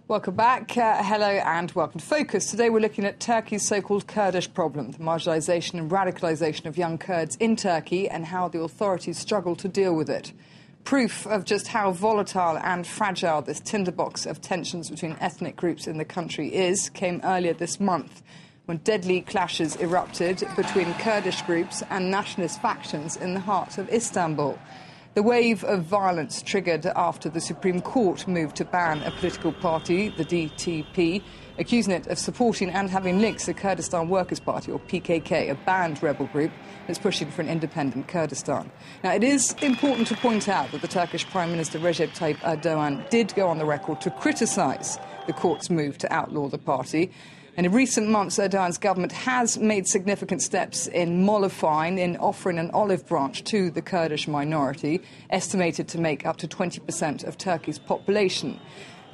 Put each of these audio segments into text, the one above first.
Welcome back. Hello and welcome to Focus. Today we're looking at Turkey's so-called Kurdish problem, the marginalisation and radicalisation of young Kurds in Turkey and how the authorities struggle to deal with it. Proof of just how volatile and fragile this tinderbox of tensions between ethnic groups in the country came earlier this month, when deadly clashes erupted between Kurdish groups and nationalist factions in the heart of Istanbul. The wave of violence triggered after the Supreme Court moved to ban a political party, the DTP, accusing it of supporting and having links to Kurdistan Workers' Party, or PKK, a banned rebel group that's pushing for an independent Kurdistan. Now, it is important to point out that the Turkish Prime Minister Recep Tayyip Erdogan did go on the record to criticise the court's move to outlaw the party. And in recent months, Erdogan's government has made significant steps in mollifying, in offering an olive branch to the Kurdish minority, estimated to make up to 20% of Turkey's population.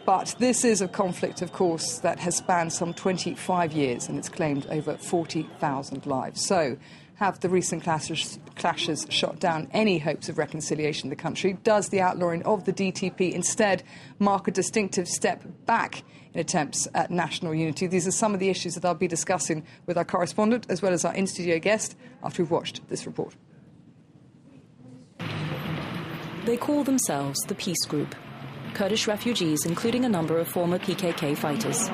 But this is a conflict, of course, that has spanned some 25 years, and it's claimed over 40,000 lives. So, have the recent clashes shot down any hopes of reconciliation in the country? Does the outlawing of the DTP instead mark a distinctive step back in attempts at national unity? These are some of the issues that I'll be discussing with our correspondent as well as our in-studio guest after we've watched this report. They call themselves the Peace Group, Kurdish refugees including a number of former PKK fighters.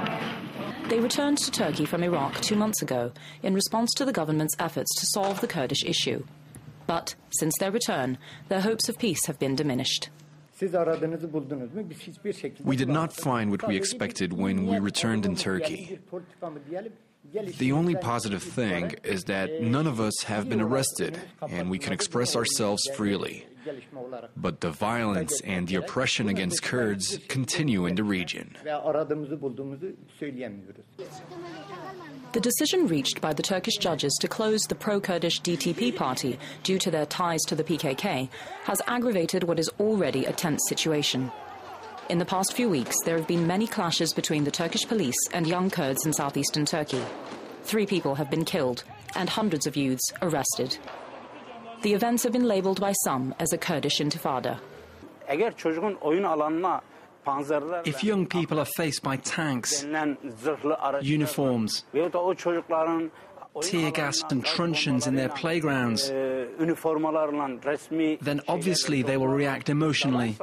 They returned to Turkey from Iraq 2 months ago in response to the government's efforts to solve the Kurdish issue. But since their return, their hopes of peace have been diminished. We did not find what we expected when we returned in Turkey. The only positive thing is that none of us have been arrested and we can express ourselves freely. But the violence and the oppression against Kurds continue in the region. The decision reached by the Turkish judges to close the pro-Kurdish DTP party due to their ties to the PKK has aggravated what is already a tense situation. In the past few weeks, there have been many clashes between the Turkish police and young Kurds in southeastern Turkey. 3 people have been killed and hundreds of youths arrested. The events have been labelled by some as a Kurdish intifada. If young people are faced by tanks, uniforms, tear gas and truncheons in their playgrounds, then obviously they will react emotionally.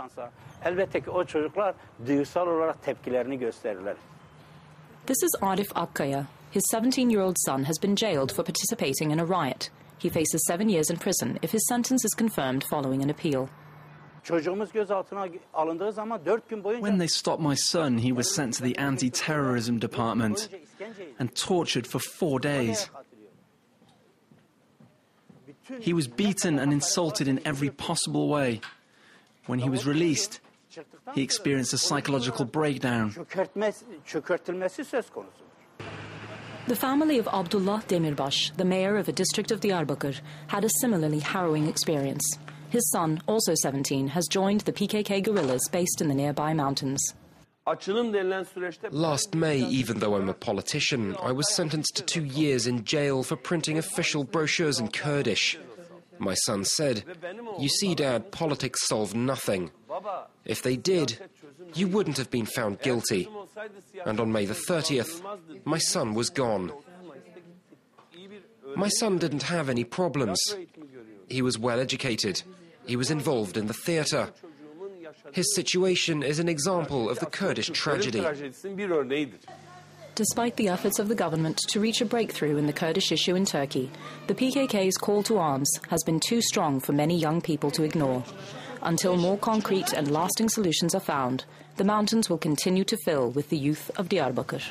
This is Arif Akkaya. His 17-year-old son has been jailed for participating in a riot. He faces 7 years in prison if his sentence is confirmed following an appeal. When they stopped my son, he was sent to the anti-terrorism department and tortured for 4 days. He was beaten and insulted in every possible way. When he was released, he experienced a psychological breakdown. The family of Abdullah Demirbaş, the mayor of a district of Diyarbakir, had a similarly harrowing experience. His son, also 17, has joined the PKK guerrillas based in the nearby mountains. Last May, even though I'm a politician, I was sentenced to 2 years in jail for printing official brochures in Kurdish. My son said, "You see, Dad, politics solve nothing. If they did, you wouldn't have been found guilty." And on May the 30th, my son was gone. My son didn't have any problems. He was well educated. He was involved in the theatre. His situation is an example of the Kurdish tragedy. Despite the efforts of the government to reach a breakthrough in the Kurdish issue in Turkey, the PKK's call to arms has been too strong for many young people to ignore. Until more concrete and lasting solutions are found, the mountains will continue to fill with the youth of Diyarbakir.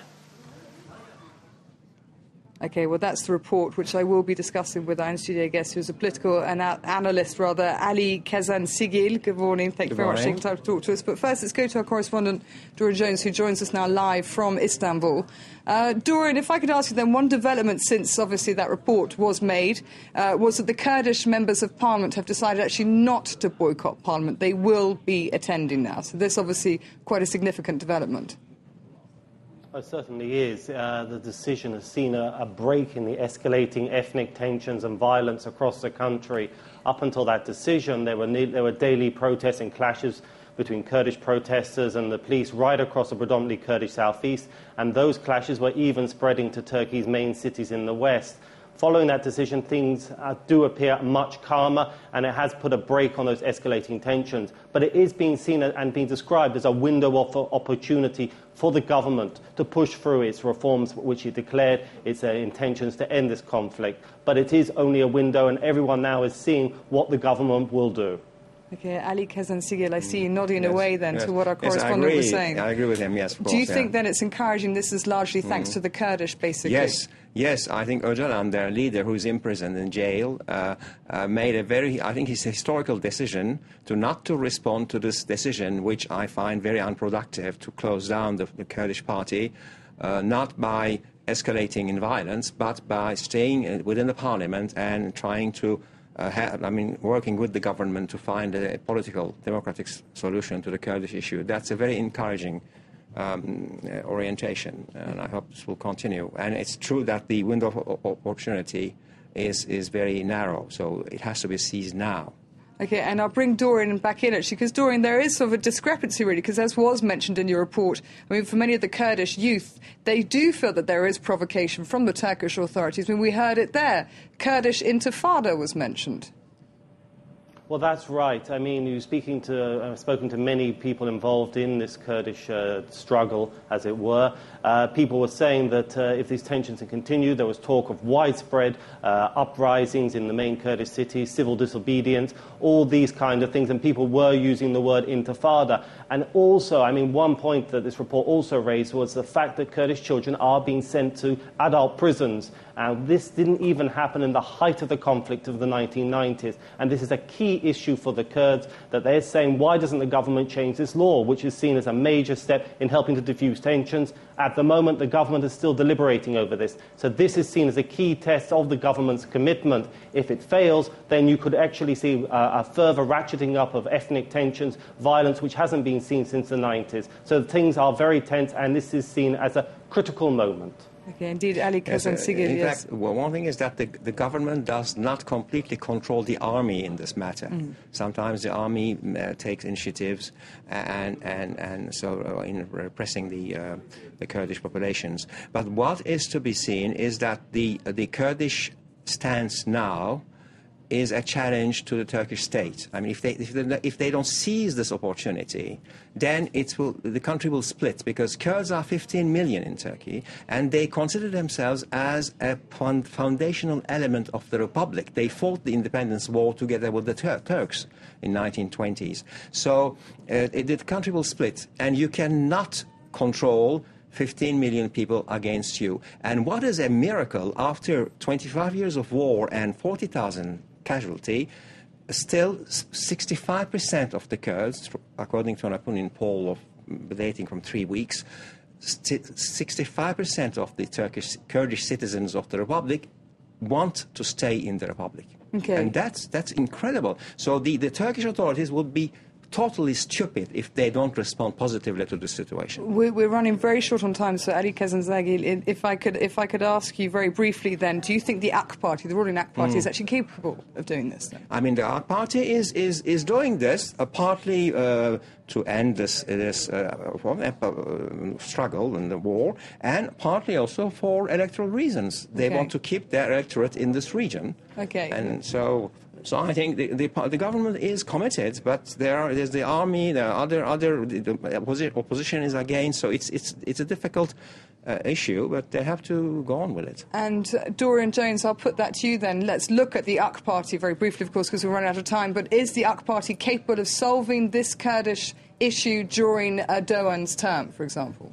OK, well, that's the report, which I will be discussing with our in-studio guest, who's a political analyst, Ali Kazansigil. Good morning. Thank you very much for taking time to talk to us. But first, let's go to our correspondent, Dorian Jones, who joins us now live from Istanbul. Dorian, if I could ask you then, one development since, obviously, that report was made was that the Kurdish members of parliament have decided actually not to boycott parliament. They will be attending now. So this, obviously, quite a significant development. It certainly is. The decision has seen a break in the escalating ethnic tensions and violence across the country. Up until that decision, there were daily protests and clashes between Kurdish protesters and the police right across the predominantly Kurdish southeast, and those clashes were even spreading to Turkey's main cities in the west. Following that decision, things do appear much calmer, and it has put a brake on those escalating tensions. But it is being seen and being described as a window of opportunity for the government to push through its reforms, which it declared its intentions to end this conflict. But it is only a window, and everyone now is seeing what the government will do. Okay, Ali Kazansigil, I see you nodding away then to what our correspondent was saying. I agree with him, yes. Do you think then it's encouraging this is largely thanks to the Kurdish, basically? Yes, I think Öcalan, their leader, who's imprisoned in jail, made a very, I think, it's a historical decision not to respond to this decision, which I find very unproductive, to close down the Kurdish party, not by escalating in violence, but by staying within the parliament and trying to working with the government to find a political, democratic solution to the Kurdish issue. That's a very encouraging orientation, and I hope this will continue. And it's true that the window of opportunity is very narrow, so it has to be seized now. Okay, and I'll bring Dorian back in, actually, because, Dorian, there is sort of a discrepancy, really, because as was mentioned in your report, I mean, for many of the Kurdish youth, they do feel that there is provocation from the Turkish authorities. I mean, we heard it there. Kurdish intifada was mentioned. Well, that's right. I mean, I've spoken to many people involved in this Kurdish struggle, as it were. People were saying that if these tensions had continued, there was talk of widespread uprisings in the main Kurdish cities, civil disobedience, all these kind of things, and people were using the word intifada. And also, I mean, one point that this report also raised was the fact that Kurdish children are being sent to adult prisons. And this didn't even happen in the height of the conflict of the 1990s. And this is a key issue for the Kurds, that they're saying, why doesn't the government change this law, which is seen as a major step in helping to diffuse tensions. At the moment, the government is still deliberating over this. So this is seen as a key test of the government's commitment. If it fails, then you could actually see a further ratcheting up of ethnic tensions, violence, which hasn't been seen since the 90s. So things are very tense, and this is seen as a critical moment. Okay, indeed, Ali Kazansigil, in fact, well, one thing is that the government does not completely control the army in this matter. Sometimes the army takes initiatives and so in repressing the Kurdish populations. But what is to be seen is that the Kurdish stance now is a challenge to the Turkish state. I mean, if they don't seize this opportunity, then the country will split, because Kurds are 15 million in Turkey, and they consider themselves as a foundational element of the republic. They fought the independence war together with the Turks in 1920s. So the country will split, and you cannot control 15 million people against you. And what is a miracle, after 25 years of war and 40,000 casualty, still 65% of the Kurds, according to an opinion poll dating from 3 weeks, 65% of the Kurdish citizens of the Republic want to stay in the Republic. Okay. And that's incredible. So the Turkish authorities would be totally stupid if they don't respond positively to the situation. We're running very short on time, so Ali Kazansigil, if I could ask you very briefly then, do you think the AK Party, the ruling AK Party, is actually capable of doing this then? I mean, the AK Party is doing this partly to end this struggle and the war, and partly also for electoral reasons. They want to keep their electorate in this region. Okay. And so I think the government is committed, but there's the army, there are the opposition is against. So it's a difficult issue, but they have to go on with it. And Dorian Jones, I'll put that to you then. Let's look at the AK Party very briefly, of course, because we're running out of time. But is the AK Party capable of solving this Kurdish issue during Erdogan's term, for example?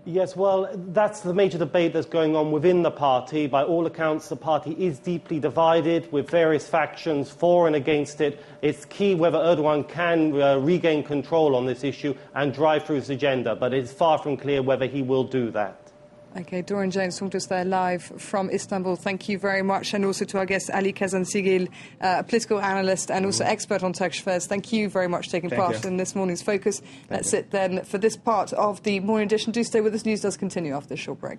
Yes, well, that's the major debate that's going on within the party. By all accounts, the party is deeply divided, with various factions for and against it. It's key whether Erdogan can regain control on this issue and drive through his agenda, but it's far from clear whether he will do that. Okay, Dorian Jones talked to us there live from Istanbul. Thank you very much. And also to our guest, Ali Kazansigil, a political analyst and also expert on Turkish affairs. Thank you very much for taking part in this morning's Focus. That's it then for this part of the morning edition. Do stay with us. News does continue after this short break.